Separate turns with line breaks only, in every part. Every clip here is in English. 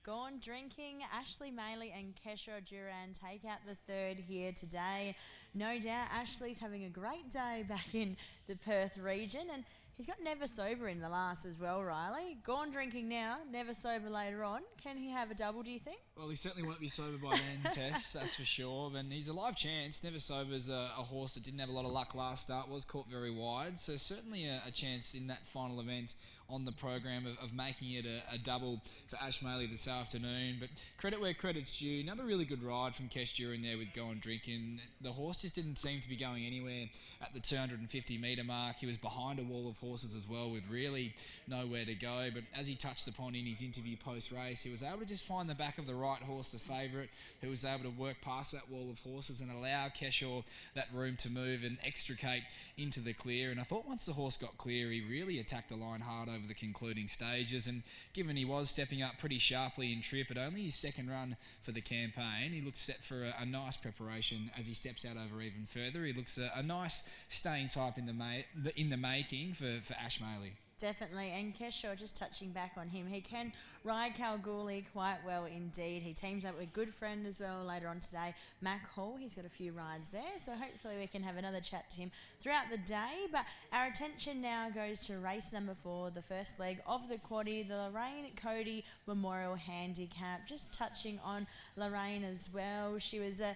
Gone Drinking, Ashley Maley and Kesha Duran take out the third here today. No doubt Ashley's having a great day back in the Perth region, and he's got Never Sober in the last as well, Riley. Gone Drinking now, Never Sober later on. Can he have a double, do you think?
Well, he certainly won't be sober by then, Tess, that's for sure. And he's a live chance. Never Sober's a horse that didn't have a lot of luck last start, was caught very wide. So certainly a chance in that final event on the program of making it a double for Ash Maley this afternoon. But credit where credit's due. Another really good ride from Kesh Duran there with Gone Drinking. The horse just didn't seem to be going anywhere at the 250 metre mark. He was behind a wall of horses as well with really nowhere to go. But as he touched upon in his interview post-race, he was able to just find the back of the right horse, the favourite, who was able to work past that wall of horses and allow Keshaw that room to move and extricate into the clear. And I thought once the horse got clear, he really attacked the line hard over the concluding stages. And given he was stepping up pretty sharply in trip at only his second run for the campaign, he looks set for a nice preparation as he steps out over even further. He looks a nice staying type in the making for Ash Maley.
Definitely, and Keshaw, just touching back on him, he can ride Kalgoorlie quite well indeed. He teams up with a good friend as well later on today, Mac Hall. He's got a few rides there, so hopefully we can have another chat to him throughout the day. But our attention now goes to race number 4, the first leg of the quaddie, the Laraine Cody Memorial Handicap. Just touching on Laraine as well. She was a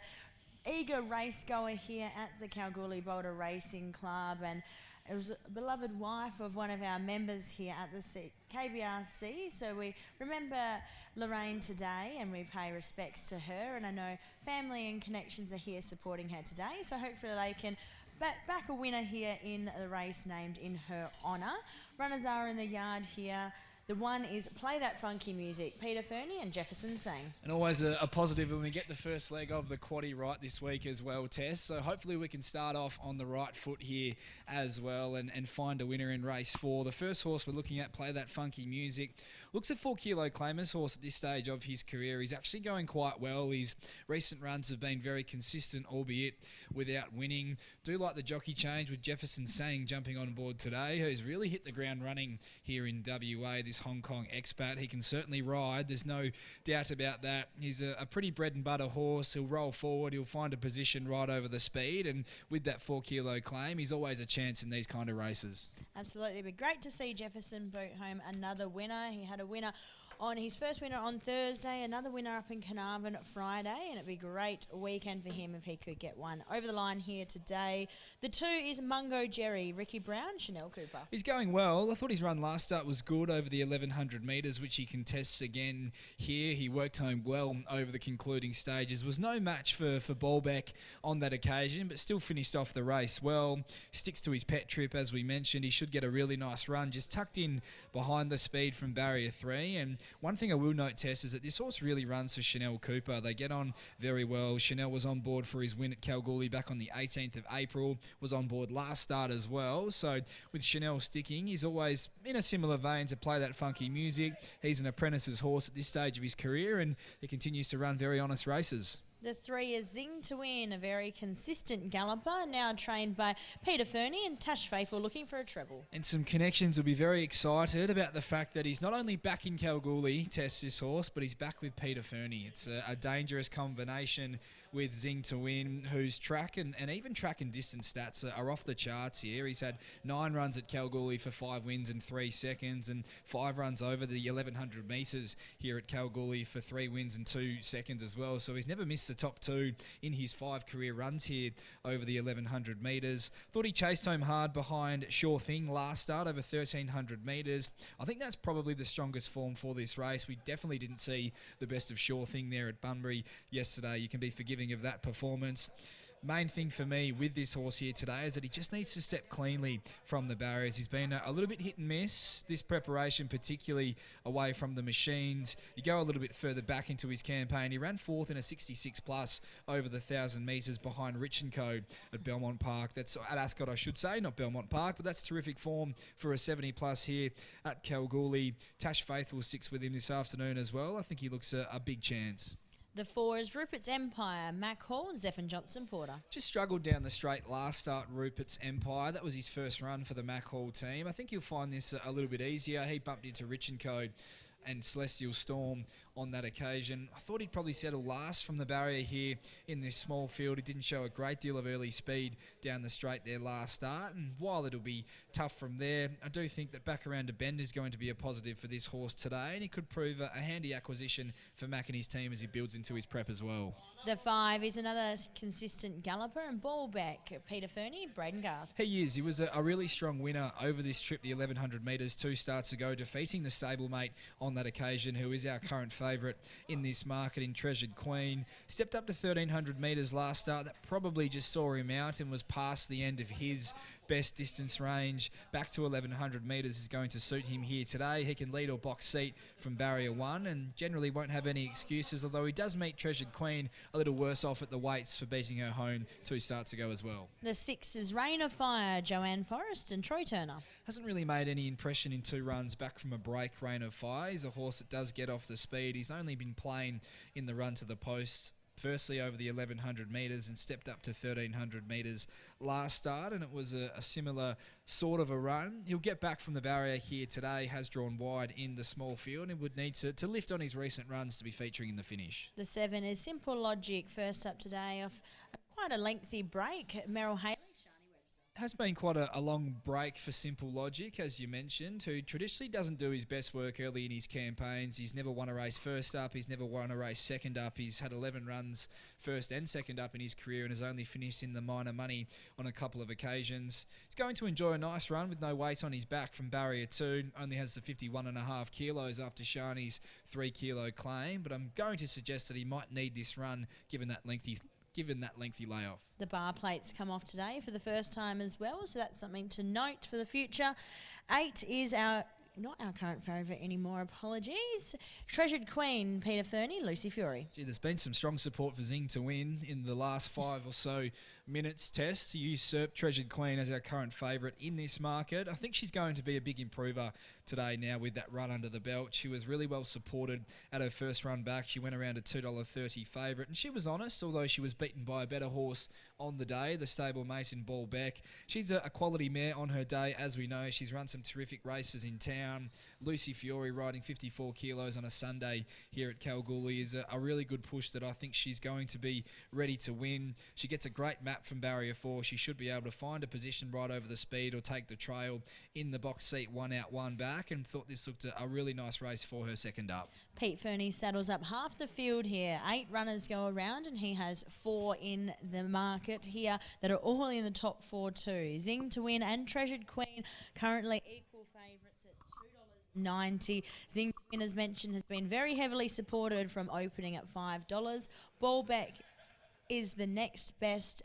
eager race goer here at the Kalgoorlie Boulder Racing Club, and it was a beloved wife of one of our members here at the KBRC. So we remember Laraine today and we pay respects to her, and I know family and connections are here supporting her today, so hopefully they can back a winner here in the race named in her honour. Runners are in the yard here. The one is Play That Funky Music, Peter Fernie and Jefferson Tsang.
And always a positive when we get the first leg of the quaddie right this week as well, Tess. So hopefully we can start off on the right foot here as well and find a winner in race 4. The first horse we're looking at, Play That Funky Music, looks a 4 kilo claimers horse at this stage of his career. He's actually going quite well. His recent runs have been very consistent, albeit without winning. Do like the jockey change with Jefferson Tsang jumping on board today, who's really hit the ground running here in WA, this Hong Kong expat. He can certainly ride, there's no doubt about that. He's a pretty bread and butter horse. He'll roll forward, he'll find a position right over the speed, and with that 4 kilo claim, he's always a chance in these kind of races.
Absolutely, it'd be great to see Jefferson boot home another winner. He had a winner on his first winner on Thursday, another winner up in Carnarvon Friday, and it'd be a great weekend for him if he could get one over the line here today. The 2 is Mungo Jerry, Ricky Brown, Chanel Cooper.
He's going well. I thought his run last start was good over the 1100 metres, which he contests again here. He worked home well over the concluding stages. Was no match for Bolbeck on that occasion, but still finished off the race well. Sticks to his pet trip, as we mentioned. He should get a really nice run, just tucked in behind the speed from barrier 3. And one thing I will note, Tess, is that this horse really runs for Chanel Cooper. They get on very well. Chanel was on board for his win at Kalgoorlie back on the 18th of April, was on board last start as well. So with Chanel sticking, he's always in a similar vein to Play That Funky Music. He's an apprentice's horse at this stage of his career, and he continues to run very honest races.
The 3 is Zing to Win, a very consistent galloper, now trained by Peter Fernie, and Tash Faithful looking for a treble.
And some connections will be very excited about the fact that he's not only back in Kalgoorlie, Tess, this horse, but he's back with Peter Fernie. It's a dangerous combination with Zing to Win, whose track and even track and distance stats are off the charts here. He's had 9 runs at Kalgoorlie for 5 wins and 3 seconds, and 5 runs over the 1100 metres here at Kalgoorlie for 3 wins and 2 seconds as well. So he's never missed the top 2 in his 5 career runs here over the 1100 metres. Thought he chased home hard behind Sure Thing last start over 1300 metres. I think that's probably the strongest form for this race. We definitely didn't see the best of Sure Thing there at Bunbury yesterday. You can be forgiving of that performance. Main thing for me with this horse here today is that he just needs to step cleanly from the barriers. He's been a little bit hit and miss this preparation, particularly away from the machines. You go a little bit further back into his campaign, he ran 4th in a 66 plus over the 1000 metres behind Rich & Co at Belmont Park. That's at Ascot, I should say, not Belmont Park, but that's terrific form for a 70 plus here at Kalgoorlie. Tash Faithful sticks with him this afternoon as well. I think he looks a big chance.
The 4 is Rupert's Empire, Mac Hall and Zephyr Johnson Porter.
Just struggled down the straight last start, Rupert's Empire. That was his first run for the Mac Hall team. I think he'll find this a little bit easier. He bumped into Rich & Co and Celestial Storm on that occasion. I thought he'd probably settle last from the barrier here in this small field. He didn't show a great deal of early speed down the straight there last start, and while it'll be tough from there, I do think that back around a bend is going to be a positive for this horse today, and he could prove a handy acquisition for Mac and his team as he builds into his prep as well.
The 5 is another consistent galloper and ball back. Peter Fernie, Braden Garth.
He is. He was a really strong winner over this trip, the 1100 metres 2 starts ago, defeating the stablemate on that occasion, who is our current favourite in this market in Treasured Queen. Stepped up to 1300 metres last start. That probably just saw him out and was past the end of his best distance range. Back to 1100 metres is going to suit him here today. He can lead or box seat from barrier 1 and generally won't have any excuses, although he does meet Treasured Queen a little worse off at the weights for beating her home 2 starts ago as well.
The 6 is Rain of Fire, Joanne Forrest and Troy Turner.
Hasn't really made any impression in 2 runs back from a break. Rain of Fire. He's a horse that does get off the speed. He's only been playing in the run to the post, firstly over the 1100 metres and stepped up to 1300 metres last start, and it was a similar sort of a run. He'll get back from the barrier here today, has drawn wide in the small field and would need to lift on his recent runs to be featuring in the finish.
The 7 is Simple Logic, first up today off quite a lengthy break. Merrill Haley.
Has been quite a long break for Simple Logic, as you mentioned, who traditionally doesn't do his best work early in his campaigns. He's never won a race first up. He's never won a race second up. He's had 11 runs first and second up in his career and has only finished in the minor money on a couple of occasions. He's going to enjoy a nice run with no weight on his back from barrier 2. Only has the 51.5 kilos after Shani's 3 kilo claim, but I'm going to suggest that he might need this run given that lengthy layoff.
The bar plates come off today for the first time as well, so that's something to note for the future. 8 is not our current favourite anymore, apologies. Treasured Queen, Peter Fernie, Lucy Fury.
Gee, there's been some strong support for Zing to win in the last 5 or so minutes test to usurp Treasured Queen as our current favourite in this market. I think she's going to be a big improver today now with that run under the belt. She was really well supported at her first run back. She went around a $2.30 favourite, and she was honest, although she was beaten by a better horse on the day, the stablemate in Ball Beck. She's a quality mare on her day, as we know. She's run some terrific races in town. Lucy Fury riding 54 kilos on a Sunday here at Kalgoorlie is a really good push that I think she's going to be ready to win. She gets a great map from barrier 4. She should be able to find a position right over the speed or take the trail in the box seat, 1 out, 1 back, and thought this looked a really nice race for her second up.
Pete Fernie saddles up half the field here. 8 runners go around and he has 4 in the market here that are all in the top 4 too. Zing to Win and Treasured Queen currently equal favourites at $2.90. Zing to Win, as mentioned, has been very heavily supported from opening at $5. Ballback is the next best,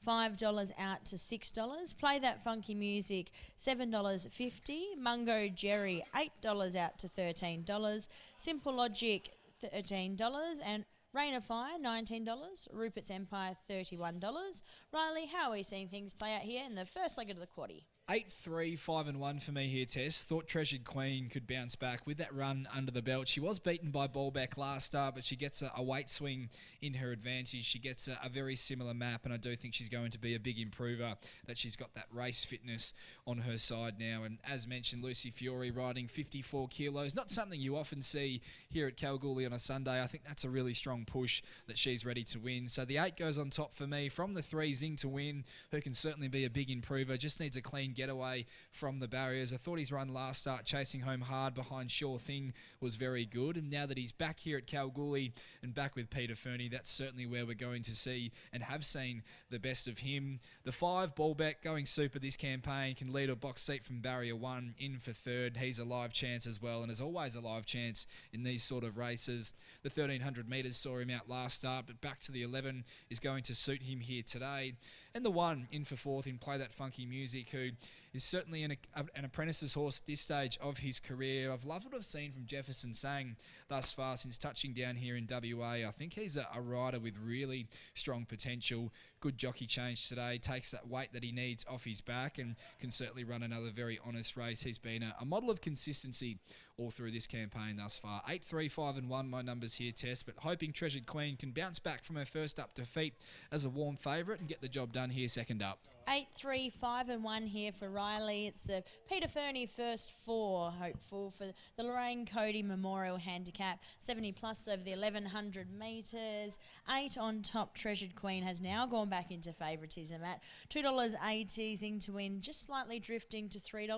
$5 out to $6. Play That Funky Music, $7.50. Mungo Jerry, $8 out to $13. Simple Logic, $13. And Rain of Fire, $19. Rupert's Empire, $31. Riley, how are we seeing things play out here in the first leg of the quaddie?
8-3, 5-1 for me here, Tess. Thought Treasured Queen could bounce back with that run under the belt. She was beaten by Ballback last start, but she gets a weight swing in her advantage. She gets a very similar map, and I do think she's going to be a big improver, that she's got that race fitness on her side now. And as mentioned, Lucy Fury riding 54 kilos. Not something you often see here at Kalgoorlie on a Sunday. I think that's a really strong push that she's ready to win. So the 8 goes on top for me. From the 3, Zing to Win, who can certainly be a big improver. Just needs a clean getaway from the barriers. I thought his run last start, chasing home hard behind Sure Thing, was very good. And now that he's back here at Kalgoorlie and back with Peter Fernie, that's certainly where we're going to see and have seen the best of him. The 5, Ballback, going super this campaign, can lead a box seat from barrier 1 in for 3rd. He's a live chance as well, and is always a live chance in these sort of races. The 1300 metres saw him out last start, but back to the 11 is going to suit him here today. And the 1 in for 4th in Play That Funky Music, who is certainly an apprentice's horse at this stage of his career. I've loved what I've seen from Jefferson Tsang thus far since touching down here in WA. I think he's a rider with really strong potential. Good jockey change today, takes that weight that he needs off his back and can certainly run another very honest race. He's been a model of consistency all through this campaign thus far. 8-3, 5-1, my numbers here, Tess, but hoping Treasured Queen can bounce back from her first up defeat as a warm favourite and get the job done here second up.
8, 3, 5 and 1 here for Riley. It's the Peter Fernie first 4 hopeful for the Laraine Cody Memorial Handicap. 70 plus over the 1100 metres. 8 on top. Treasured Queen has now gone back into favouritism at $2.80. Zing to Win just slightly drifting to $3.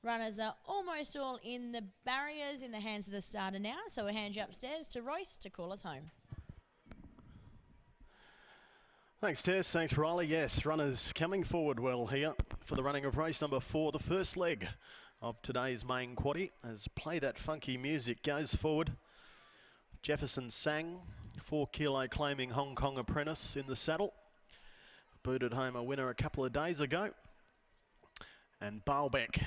Runners are almost all in the barriers in the hands of the starter now. So we'll hand you upstairs to Royce to call us home.
Thanks, Tess. Thanks, Riley. Yes, runners coming forward well here for the running of race number 4, the first leg of today's main quaddie. As Play That Funky Music goes forward. Jefferson Tsang, 4 kilo claiming Hong Kong apprentice in the saddle. Booted home a winner a couple of days ago. And Baalbeck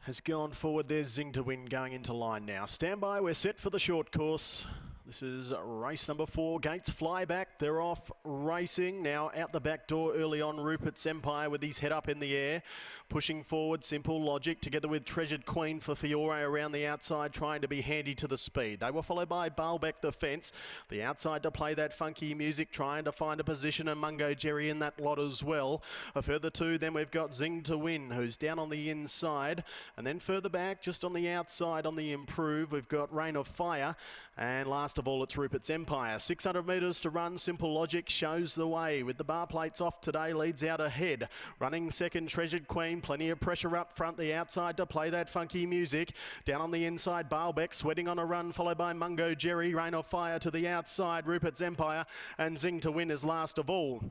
has gone forward. There's Zing to Win going into line now. Stand by, we're set for the short course. This is race number 4. Gates fly back. They're off racing. Now out the back door early on, Rupert's Empire with his head up in the air. Pushing forward, Simple Logic together with Treasured Queen for Fiore around the outside, trying to be handy to the speed. They were followed by Baalbeck the fence. The outside to Play That Funky Music, trying to find a position, and Mungo Jerry in that lot as well. A further 2, then we've got Zing to Win, who's down on the inside. And then further back, just on the outside on the improve, we've got Rain of Fire. And last of all, it's Rupert's Empire. 600 metres to run. Simple Logic shows the way. With the bar plates off today, leads out ahead. Running second, Treasured Queen. Plenty of pressure up front. The outside to Play That Funky Music. Down on the inside, Baalbeck sweating on a run, followed by Mungo Jerry. Rain of Fire to the outside. Rupert's Empire. And Zing to Win is last of all.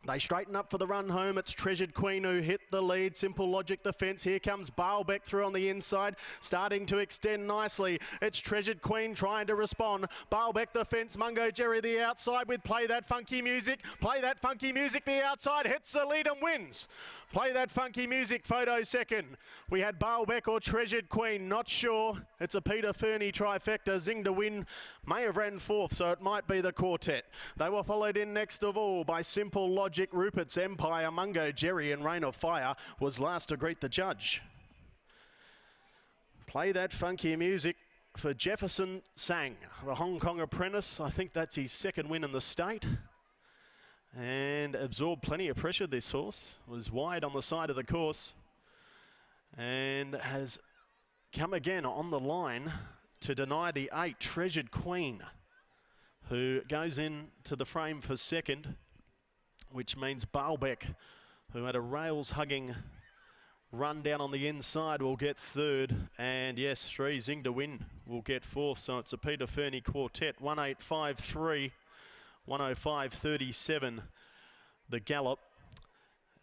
They straighten up for the run home. It's Treasured Queen who hit the lead. Simple Logic the fence. Here comes Baalbeck through on the inside, starting to extend nicely. It's Treasured Queen trying to respond. Baalbeck the fence. Mungo Jerry the outside with Play That Funky Music. Play That Funky Music the outside. Hits the lead and wins. Play That Funky Music photo second. We had Baalbeck or Treasured Queen. Not sure. It's a Peter Fernie trifecta. Zing to Win may have ran 4th, so it might be the quartet. They were followed in next of all by Simple Logic, Rupert's Empire, Mungo Jerry, and Rain of Fire was last to greet the judge. Play That Funky Music for Jefferson Tsang, the Hong Kong apprentice. I think that's his 2nd win in the state. And absorbed plenty of pressure, this horse. Was wide on the side of the course. And has come again on the line to deny the 8, Treasured Queen, who goes into the frame for 2nd, which means Baalbeck, who had a rails-hugging run down on the inside, will get 3rd. And yes, 3, Zing to Win, will get 4th. So it's a Peter Fernie quartet. 1853, 105.37, the gallop.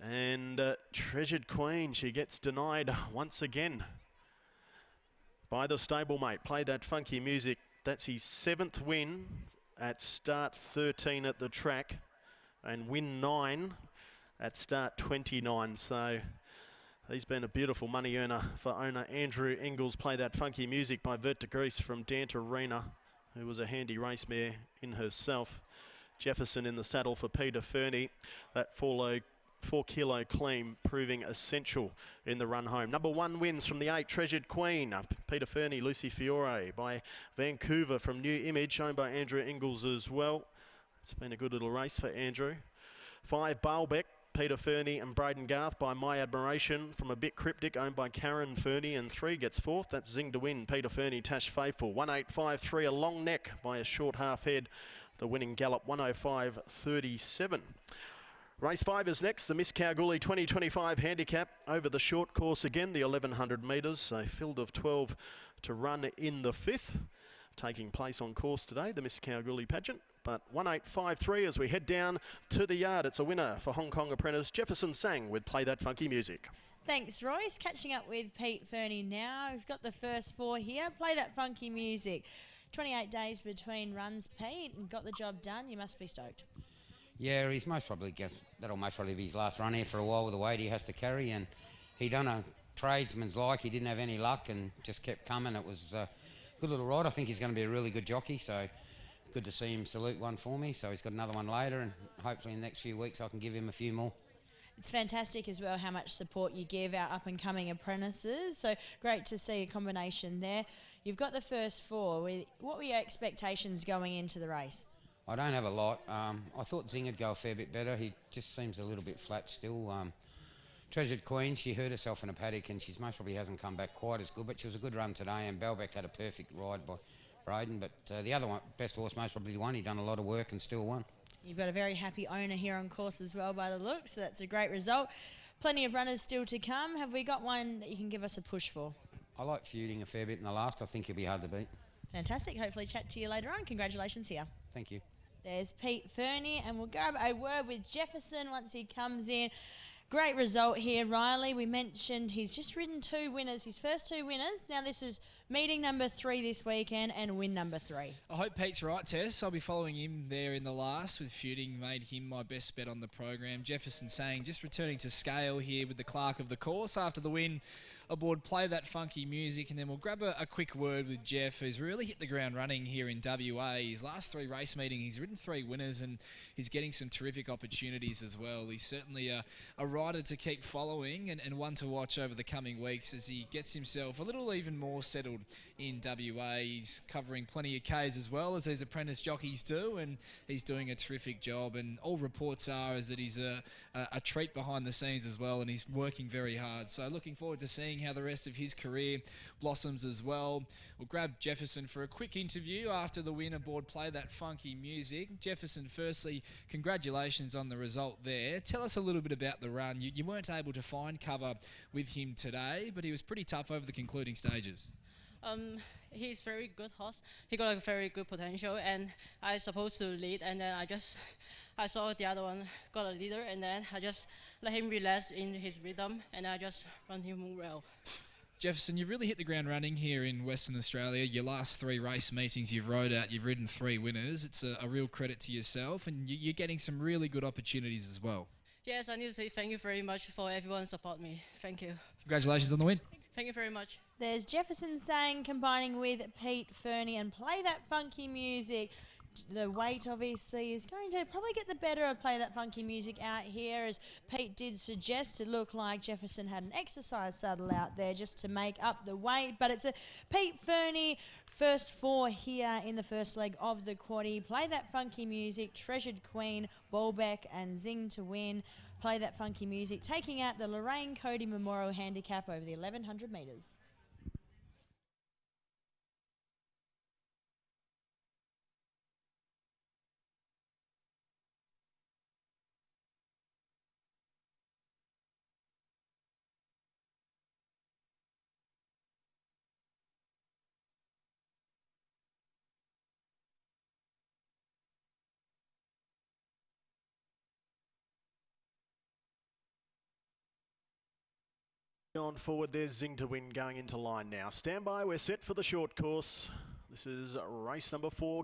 And Treasured Queen, she gets denied once again by the stablemate. Play That Funky Music. That's his 7th win at start 13 at the track, and win 9 at start 29. So he's been a beautiful money earner for owner Andrew Ingles. Play That Funky Music by Vert de Grease from Dantarina, who was a handy race mare in herself. Jefferson in the saddle for Peter Fernie. That 4 kilo clean proving essential in the run home. Number 1 wins from the 8, Treasured Queen. Peter Fernie, Lucy Fiore by Vancouver from New Image, owned by Andrew Ingles as well. It's been a good little race for Andrew. 5, Baalbeck, Peter Fernie and Braden Garth by My Admiration from a bit cryptic, owned by Karen Fernie. And 3 gets 4th. That's Zing to Win, Peter Fernie, Tash Faithful. 1853, a long neck by a short half head. The winning gallop, 105.37. Race 5 is next, the Miss Kalgoorlie 2025 Handicap over the short course again, the 1100 metres, a field of 12 to run in the 5th. Taking place on course today, the Miss Kalgoorlie pageant. But 1853 as we head down to the yard. It's a winner for Hong Kong apprentice Jefferson Tsang with Play That Funky Music.
Thanks, Royce. Catching up with Pete Fernie now. He's got the first 4 here. Play That Funky Music. 28 days between runs, Pete, and got the job done. You must be stoked.
Yeah, he's most probably that'll most probably be his last run here for a while with the weight he has to carry, and he done a tradesman's like. He didn't have any luck and just kept coming. It was a good little ride. I think he's going to be a really good jockey, so good to see him salute one for me. So he's got another one later, and hopefully in the next few weeks I can give him a few more.
It's fantastic as well how much support you give our up-and-coming apprentices. So great to see a combination there. You've got the first 4. What were your expectations going into the race?
I don't have a lot. I thought Zing would go a fair bit better. He just seems a little bit flat still. Treasured Queen, she hurt herself in a paddock and she's most probably hasn't come back quite as good, but she was a good run today, and Belbeck had a perfect ride by Braden, but the other one, best horse, most probably won. He done a lot of work and still won.
You've got a very happy owner here on course as well by the looks, so that's a great result. Plenty of runners still to come. Have we got one that you can give us a push for?
I like feuding a fair bit in the last. I think he'll be hard to beat.
Fantastic. Hopefully chat to you later on. Congratulations here.
Thank you.
There's Pete Fernie, and we'll grab a word with Jefferson once he comes in. Great result here, Riley. We mentioned he's just ridden 2 winners, his first 2 winners. Now this is meeting number 3 this weekend and win number 3.
I hope Pete's right, Tess. I'll be following him there in the last with feuding. Made him my best bet on the program. Jefferson Tsang just returning to scale here with the clerk of the course after the win aboard Play That Funky Music, and then we'll grab a quick word with Jeff, who's really hit the ground running here in WA. His last 3 race meetings, he's ridden 3 winners, and he's getting some terrific opportunities as well. He's certainly a rider to keep following and one to watch over the coming weeks as he gets himself a little even more settled in WA. He's covering plenty of Ks as well, as these apprentice jockeys do, and he's doing a terrific job, and all reports are is that he's a treat behind the scenes as well, and he's working very hard. So looking forward to seeing how the rest of his career blossoms as well. We'll grab Jefferson for a quick interview after the win aboard Play That Funky Music. Jefferson, firstly, congratulations on the result there. Tell us a little bit about the run. You weren't able to find cover with him today, but he was pretty tough over the concluding stages.
He's very good horse. He got a very good potential, and I supposed to lead, and then I saw the other one got a leader, and then I just let him relax in his rhythm, and I just run him well.
Jefferson, you've really hit the ground running here in Western Australia. Your last 3 race meetings you've rode out, you've ridden 3 winners. It's a real credit to yourself, and you're getting some really good opportunities as well.
Yes, I need to say thank you very much for everyone support me. Thank you.
Congratulations on the win.
Thank you very much.
There's Jefferson Tsang combining with Pete Fernie, and Play That Funky Music. The weight obviously is going to probably get the better of Play That Funky Music out here, as Pete did suggest. It looked like Jefferson had an exercise saddle out there just to make up the weight, but it's a Pete Fernie first 4 here in the first leg of the quaddie. Play That Funky Music, Treasured Queen, Bolbeck and Zing to win. Play That Funky Music taking out the Laraine Cody Memorial Handicap over the 1100 metres.
On forward, there's Zing to win going into line now. Stand by, we're set for the short course. This is race number 4.